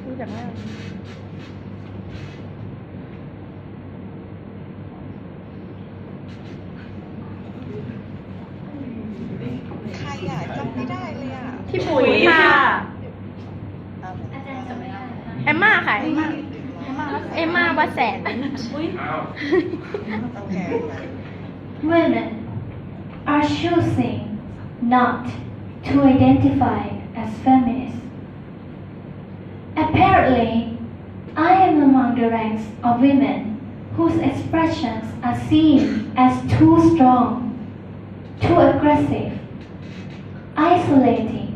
รู้จักไหมใครอ่ะจำไม่ได้เลยอ่ะ พี่ปุ๋ยค่ะ อาจารย์จำไม่ได้ เอมม่าค่ะเอมม่าวัดแสน โอเค Women are choosing not to identify as feminists. Apparently, I am among the ranks of women whose expressions are seen as too strong, too aggressive, isolating,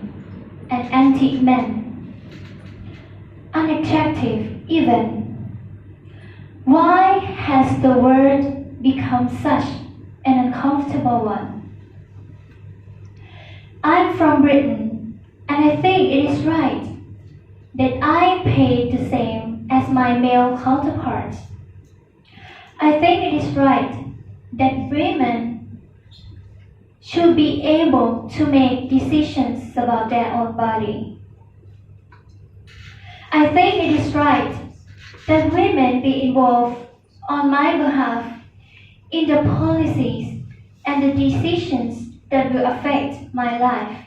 and anti-men, unattractive even. Why has the word become such an uncomfortable one? I'm from Britain, and I think it is right that I pay the same as my male counterparts. I think it is right that women should be able to make decisions about their own body. I think it is right that women be involved on my behalf in the policies and the decisions that will affect my life.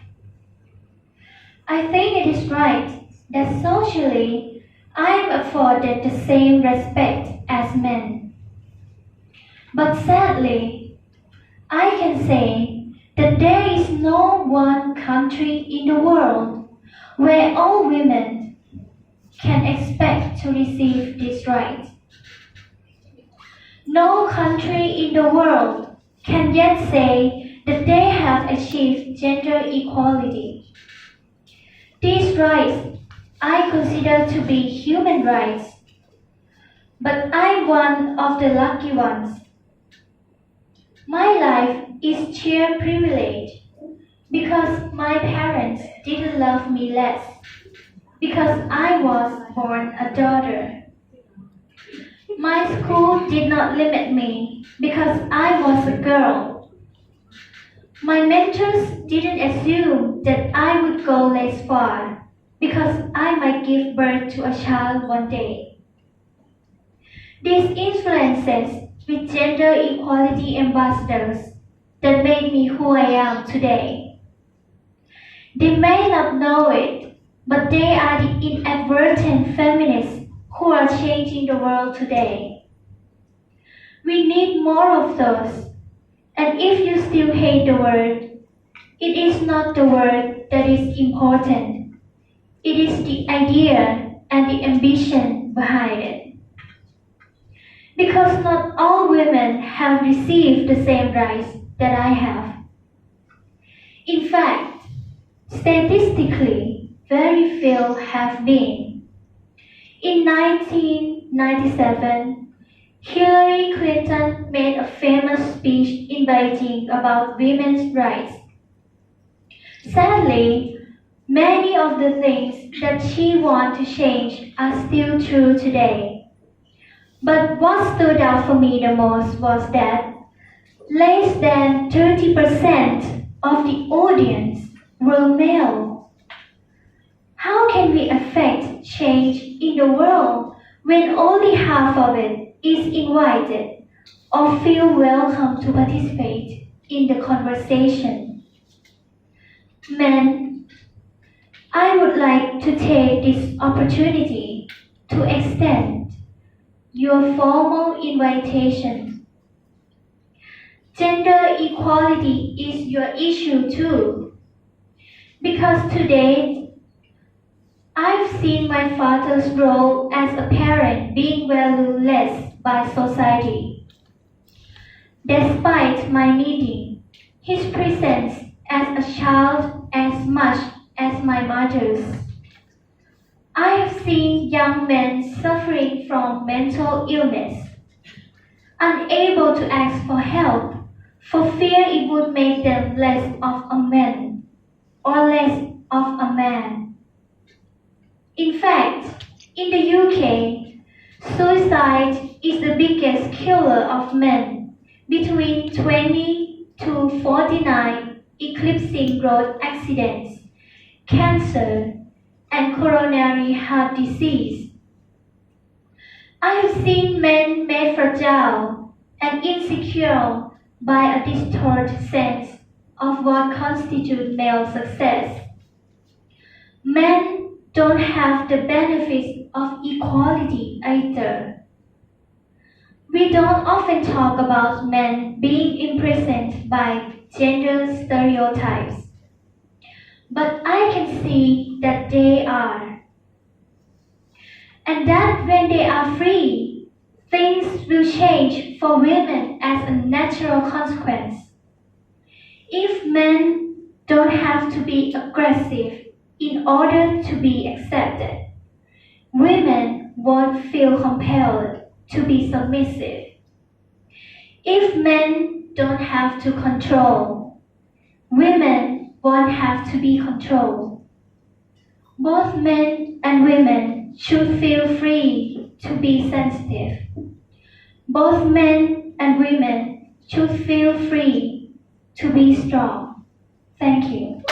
I think it is right that socially I am afforded the same respect as men. But sadly, I can say that there is no one country in the world where all women can expect to receive this right. No country in the world can yet say that they have achieved gender equality. These rights I consider to be human rights, but I'm one of the lucky ones. My life is sheer privilege because my parents didn't love me less because I was born a daughter. My school did not limit me because I was a girl. My mentors didn't assume that I would go less far because I might give birth to a child one day. These influences with gender equality ambassadors that made me who I am today. They may not know it, but they are the inadvertent feminists who are changing the world today. We need more of those. And if you still hate the word, it is not the word that is important. It is the idea and the ambition behind it. Because not all women have received the same rights that I have. In fact, statistically, very few have been. In 1997, Hillary Clinton made a famous speech inviting about women's rights. Sadly, many of the things that she wanted to change are still true today. But what stood out for me the most was that less than 30% of the audience were male. How can we affect change in the world when only half of it is invited or feel welcome to participate in the conversation? Men, I would like to take this opportunity to extend your formal invitation. Gender equality is your issue too, because today I've seen my father's role as a parent being valued less by society. Despite my needing his presence as a child as much as my mother's. I have seen young men suffering from mental illness, unable to ask for help for fear it would make them less of a man or less of a man. In fact, in the UK, suicide is the biggest killer of men between 20 to 49, eclipsing road accidents cancer, and coronary heart disease. I have seen men made fragile and insecure by a distorted sense of what constitutes male success. Men don't have the benefits of equality either. We don't often talk about men being imprisoned by gender stereotypes, but I can see that they are. And that when they are free, things will change for women as a natural consequence. If men don't have to be aggressive in order to be accepted, women won't feel compelled to be submissive. If men don't have to control, women won't have to be controlled. Both men and women should feel free to be sensitive. Both men and women should feel free to be strong. Thank you.